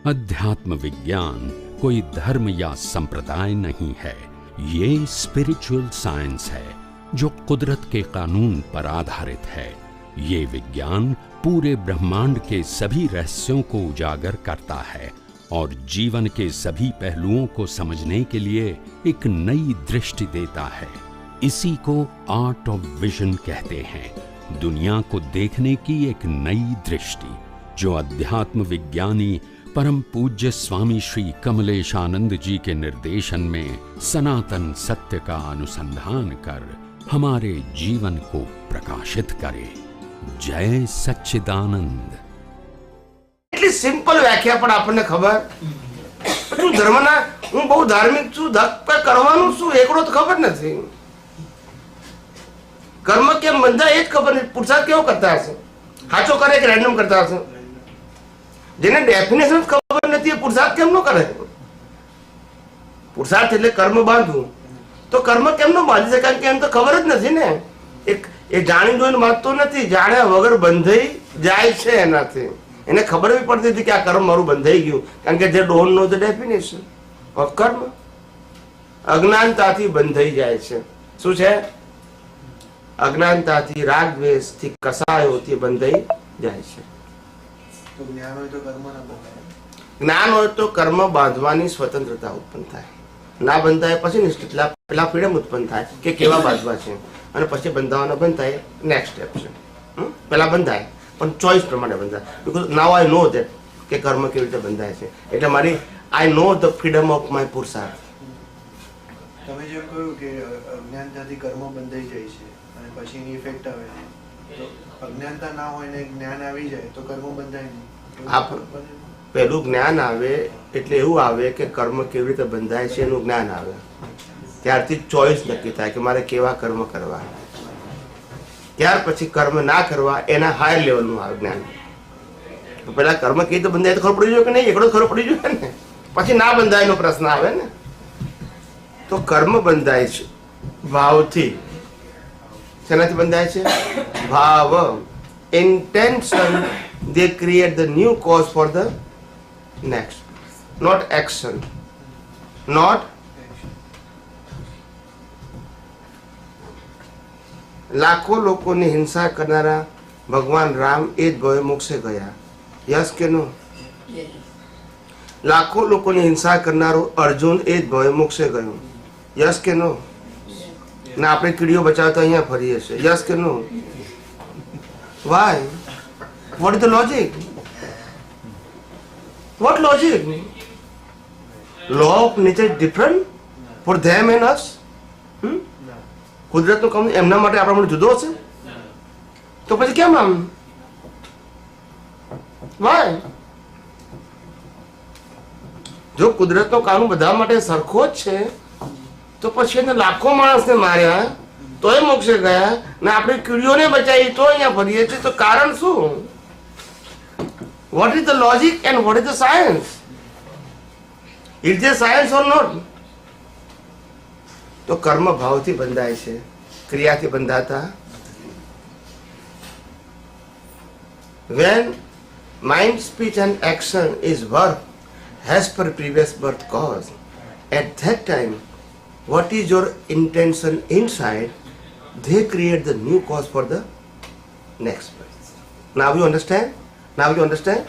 अध्यात्म विज्ञान कोई धर्म या संप्रदाय नहीं है, ये स्पिरिचुअल साइंस है जो कुदरत के कानून पर आधारित है। ये विज्ञान पूरे ब्रह्मांड के सभी रहस्यों को उजागर करता है और जीवन के सभी पहलुओं को समझने के लिए एक नई दृष्टि देता है। इसी को आर्ट ऑफ विजन कहते हैं, दुनिया को देखने की एक नई दृष्टि, जो अध्यात्म विज्ञानी परम पूज्य स्वामी श्री कमलेशानंद जी के निर्देशन में सनातन सत्य का अनुसंधान कर हमारे जीवन को प्रकाशित करे। जय सच्चिदानंद। એટલી સિમ્પલ વ્યાખ્યા પણ આપણને ખબર. હું ધર્મના હું બહુ ધાર્મિક છું, ધક કરવાનું શું એકડો તો ખબર નથી. કર્મ કેમ બંધાય એ જ ખબર નથી. પુરુષાર્થ કેવો કરતા હશે, સાચો કરે કે રેન્ડમ કરતા હશે. જેને ડેફિનેશન ખબર નથી એ પુરુષાર્થ કેમ ન કરે. પુરુષાર્થ એટલે કર્મ બાંધવું, તો કર્મ કેમ ન બાંધી શકાય? કે એમ તો ખબર જ નથી ને. એ જાણી જોઈને બાંધતો નથી, જાણ્યા વગર બંધાઈ જાય છે. એનાથી એને ખબર બી પડતી હતી કે આ કર્મ મારું બંધાઈ ગયું, કારણ કે જે don't know the definition of કર્મ, અજ્ઞાનતાથી બંધાઈ જાય છે. શું છે? અજ્ઞાનતાથી, રાગ દ્વેષથી, કસાયોથી બંધાઈ જાય છે. જ્ઞાન હોય તો કર્મ બાંધવાની સ્વતંત્રતા ઉત્પન્ન થાય. ના બંધાય પછી નિશ્ચિત પેલા ફ્રીડમ ઉત્પન્ન થાય કે કેવા બાંધવા છે, અને પછી બંધાવાના બંધ થાય નેક્સ્ટ સ્ટેપ છે. પેલા બંધાય પણ ચોઈસ પ્રમાણે બંધાય. Because now I know that કે કર્મ કેવી રીતે બંધાય છે, એટલે મારી આઈ નો ધ ફ્રીડમ ઓફ માય પુરુષાર્થ. તમે જેમ કહ્યું કે અજ્ઞાનતાથી કર્મ બંધાઈ જાય છે અને પછી એની ઇફેક્ટ આવે છે, તો અજ્ઞાનતા ના હોય ને જ્ઞાન આવી જાય તો કર્મ બંધાય નહીં. પહેલું જ્ઞાન આવે એટલે એવું આવે કે કર્મ કેવી રીતે બંધાય છે એનું જ્ઞાન આવે. ત્યારથી ચોઈસ નક્કી થાય કે મારે કેવા કર્મ કરવા. ત્યાર પછી કર્મ ના કરવા એના હાયર લેવલનું આવે જ્ઞાન. તો પેલા કર્મ કેવી રીતે બંધાય તો ખબર પડી જોઈએ કે નહીં, એકડો ખબર પડી જોઈએ ને. પછી ના બંધાયનો પ્રશ્ન આવે ને. તો કર્મ બંધાય છે ભાવથી. શેનાથી બંધાય છે? ભાવ, intention. They create the new cause for the next, not action, not લાખો લોકોની હિંસા કરનારા ભગવાન રામ એ જ ભવે મોક્ષે ગયા. યસ કે નો? લાખો લોકોની હિંસા કરનારો અર્જુન એ જ ભવે મોક્ષે ગયો. યસ કે નો? ને આપણે કીડીઓ બચાવતા અહીંયા ફરીએ છીએ. યસ કે નો? Y? What is the logic? What logic? Law of nature is different for them and us. કુદરતનું કામ એમના માટે આપણા માટે જુદો હશે? તો પછી કેમ આમ? Why? જો કુદરતનો કાનૂન બધા માટે સરખો જ છે તો પછી એને લાખો માણસને માર્યા તોય મોક્ષે ગયા, ને આપણે કીડીઓને બચાવી તો અહીંયા ફરીએ છીએ. તો કારણ શું? What is the logic and what is the science? Is there science or not? તો કર્મ ભાવથી બંધાય છે, ક્રિયાથી બંધાતા. When mind, speech and action is work as per previous birth cause, at that time what is your intention inside, they create the new cause for the next birth. Now you understand? Now you understand?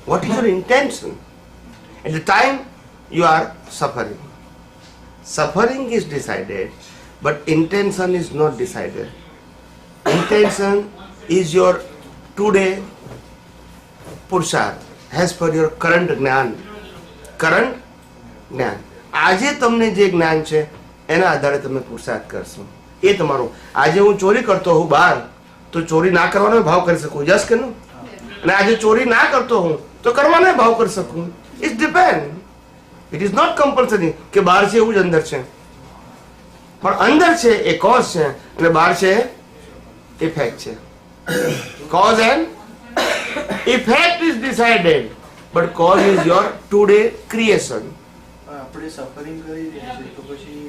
What is your intention? At the time you are suffering. Suffering is decided, but intention is not decided. Intention is your today પુરુષાર્થ as per your current જ્ઞાન. Current જ્ઞાન, આજે તમને જે જ્ઞાન છે એના આધારે તમે પુરુષાર્થ કરશો. એ તમારો. આજે હું ચોરી કરતો હું બહાર, તો ચોરી ના કરવાનો ભાવ કરી શકું. જસ કે નો? અને આજે ચોરી ના કરતો હું તો કરવાનો ભાવ કરી શકું. It depend. It is not compulsory કે બહાર છે એવું જ અંદર છે. પણ અંદર છે એ કોઝ છે અને બહાર છે ઇફેક્ટ છે. Cause and effect is decided, but cause is your today creation. આપણે સફરિંગ કરી રહ્યા છીએ તો પછી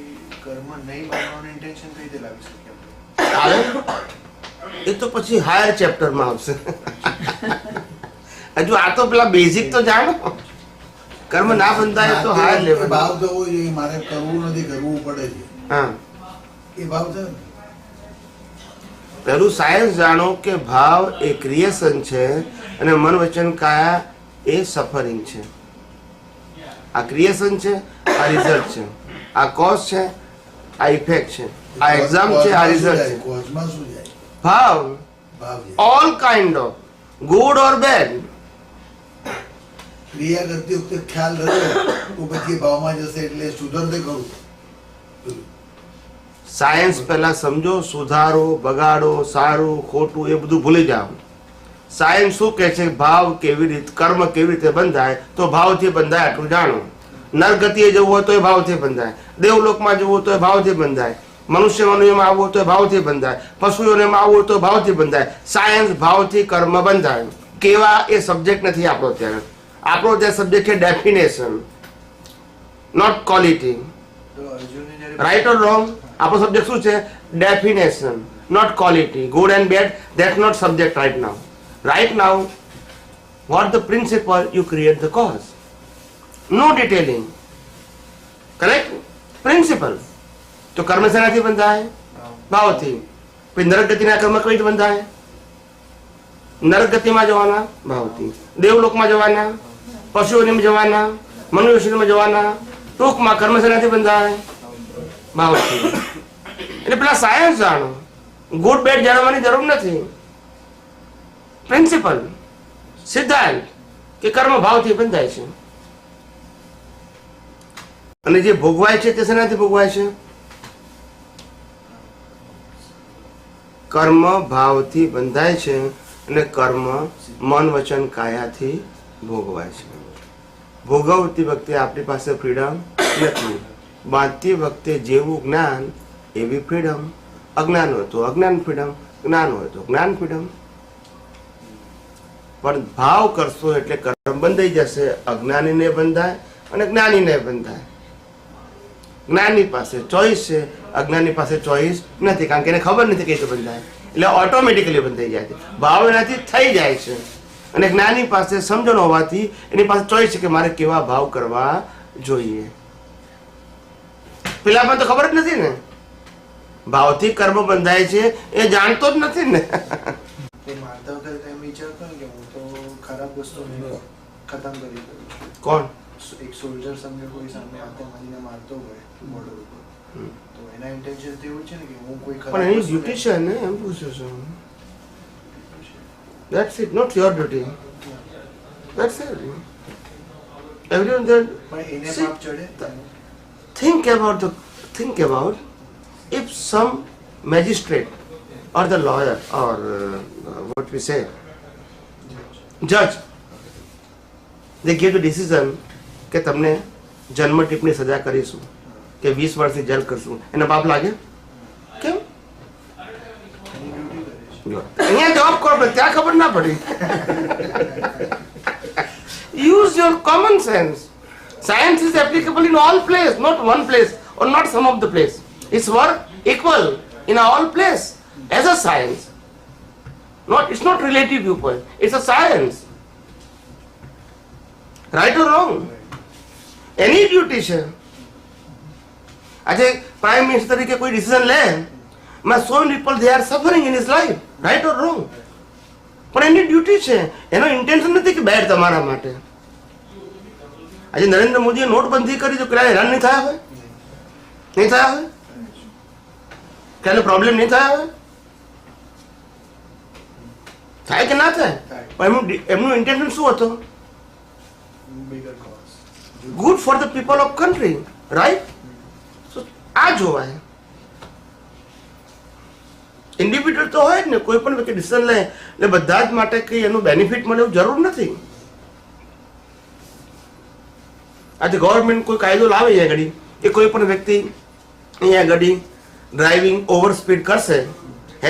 કર્મ નહીં બાંધવાનું ઇન્ટેન્શન કઈ રીતે લાવી શકીએ આપણે? એ તો પછી હાયર ચેપ્ટરમાં આવશે. હજુ આ તો પેલા બેઝિક તો જાણો. કર્મ ના બંધાય તો હાયર લેવલ. ભાવ તો હોય છે, મારે કરવું નથી, કરવું પડે છે, હા, એ ભાવ છે. પેલું સાયન્સ જાણો કે ભાવ એ ક્રિએશન છે અને મન વચન કાયા એ સફરિંગ છે. આ ક્રિએશન છે, આ રિઝલ્ટ છે, આ કોઝ છે, આ ઇફેક્ટ છે, આ એક્ઝામ છે, આ રિઝલ્ટ છે. કોઝમાં શું જાય? ભાવ ભાવ જાય. All kind of good or bad. ક્રિયા કરતી વખતે ખ્યાલ રહ્યો તો પછી ભાવમાં જશે એટલે સુધરતે કરું. સાયન્સ પહેલા સમજો, સુધારો, બગાડો, સારું ખોટું એ બધું ભૂલી જાઓ. સાયન્સ શું કહે છે? ભાવ કેવી રીતે, કર્મ કેવી રીતે બંધાય, તો ભાવથી બંધાય આટલું જાણો. નરગતિએ જવું હોય તો એ ભાવથી બંધાય, દેવલોકમાં જવું હોય તો એ ભાવથી બંધાય, મનુષ્ય મનુષ્યમાં આવવું હોય તો ભાવથી બંધાય, પશુઓનેમાં આવવું હોય તો ભાવથી બંધાય. સાયન્સ ભાવથી કર્મ બંધાય. કેવા એ સબ્જેક્ટ નથી આપણો ત્યાં. આપણો ત્યાં સબ્જેક્ટ છે ડેફિનેશન, નોટ ક્વોલિટી. તો અર્જુનને જ્યારે રાઈટ ઓર રોંગ? આપણો સબ્જેક્ટ શું છે? Definition, not quality. Good and bad, that's not subject right now. Right now what the principle, you create the cause. No detailing. Correct? Principle. તો કર્મ શેનાથી બંધાય? ભાવથી. પછી નરક ગતિના કર્મ કઈ રીતે બંધાય? નરક ગતિમાં જવાના ભાવથી, દેવલોકમાં જવાના, પશુઓની જવાના, મનુષ્યમાં જવાના. ટૂંકમાં કર્મ શેનાથી બંધાય? ભાવથી. એટલે પેલા સાયન્સ જાણો, ગુડ બેડ જાણવાની જરૂર નથી. પ્રિન્સિપલ, સિદ્ધાંત કે કર્મ ભાવથી બંધાય છે. અને જે ભોગવાય છે તે શેનાથી ભોગવાય છે? કર્મ ભાવથી બંધાય છે અને કર્મ મન વચન કાયાથી ભોગવાય છે. ભોગવતી વખતે આપણી પાસે ફ્રીડમ નથી. બાંધતી વખતે જેવું જ્ઞાન એવી ફ્રીડમ. અજ્ઞાન હોય તો અજ્ઞાન ફ્રીડમ, જ્ઞાન હોય તો જ્ઞાન ફ્રીડમ. પણ ભાવ કરશો એટલે કર્મ બંધાઈ જશે. અજ્ઞાનીને બંધાય અને જ્ઞાનીને બંધાય. જ્ઞાની પાસે ચોઈસ છે, અજ્ઞાની પાસે ચોઈસ નથી, કારણ કે એને ખબર નથી કઈ રીતે બંધાય, એટલે ઓટોમેટિકલી બંધાઈ જાય છે. ભાવ એનાથી થઈ જાય છે. અને જ્ઞાની પાસે સમજણ હોવાથી એની પાસે ચોઈસ છે કે મારે કેવા ભાવ કરવા જોઈએ. પેલામાં તો ખબર જ નથી ને. ભાવથી કર્મ બંધાય છે એ જાણતો જ નથી ને. તે મારતા વખતે એમ વિચારતો ને કે હું તો ખરાબ વસ્તુ ખતમ કરી દઉં. કોણ? એક સોલ્જર સમજો કોઈ સામે હાથે મારીને મારતો હોય બોર્ડર ઉપર, તો એના ઇન્ટેન્શન તો એવું છે ને કે હું કોઈ પણ એની ડ્યુટી છે ને, એમ પૂછું છું. That's it, not your duty. That's it. Everyone there. પણ એને See, પાપ ચડે. think about if some magistrate or the lawyer or what we say, judge, they give the decision કે તમને જન્મ ટીપની સજા કરીશું કે 20 વર્ષની જેલ કરશું, એને પાપ લાગે? કેમ? અહીંયા જવાબ કરો, પણ ત્યાં ખબર ના પડી. Use your common sense. Science is applicable in all place, not one place or not some of the place. It's work equal in all place as a science. It's not relative viewpoint. It's a science. Right or wrong? Any duty છે. આજે prime minister તરીકે કોઈ decision લે, so many people they are suffering in his life, right or wrong? પણ એની duty છે, એનો intention નથી કે બેડ તમારા માટે. આજે નરેન્દ્ર મોદીએ નોટબંધી કરી તો પેલા હેરાન નહીં થયા હોય? નહીં થયા હોય? પેલા પ્રોબ્લેમ નહીં થયા હોય? થાય કે ના થાય? પણ એમનું ઇન્ટેન્શન શું હતું? Good for the people of country, right? So આ જોવાય. ઇન્ડિવિડ્યુઅલ તો હોય જ ને, કોઈ પણ વ્યક્તિ ડિસિઝન લે એટલે બધા જ માટે કઈ એનું બેનિફિટ મળે એવું જરૂર નથી. આજે ગવર્મેન્ટ કોઈ કાયદો લાવે અહીંયા ઘડી કે કોઈ પણ વ્યક્તિ અહીંયા ઘડી ડ્રાઇવિંગ ઓવર સ્પીડ કરશે,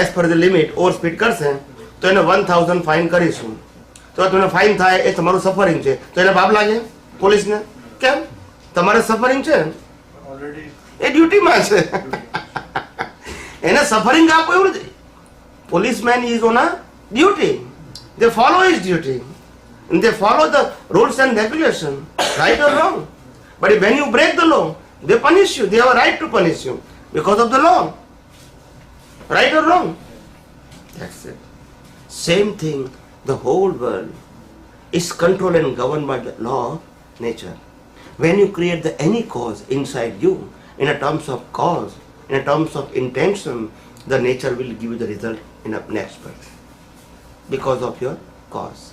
as per the limit over speed કરશે તો એને 1000 ફાઇન કરીશું. તો તમને ફાઇન થાય એ તમારું સફરિંગ છે, તો એને પાપ લાગે પોલીસને? કેમ? તમારે સફરિંગ છે, ઓલરેડી એ ડ્યુટીમાં છે. એને સફરિંગ આપો એવું નથી. Policeman is on a duty, they follow his duty. And they follow the rules and regulation, right or wrong. But when you break the law, they punish you. They have a right to punish you because of the law. Right or wrong? That's it. Same thing, the whole world is controlled and governed by the law of nature. When you create any cause inside you, in a terms of cause, in a terms of intention, the nature will give you the result in a next birth because of your cause.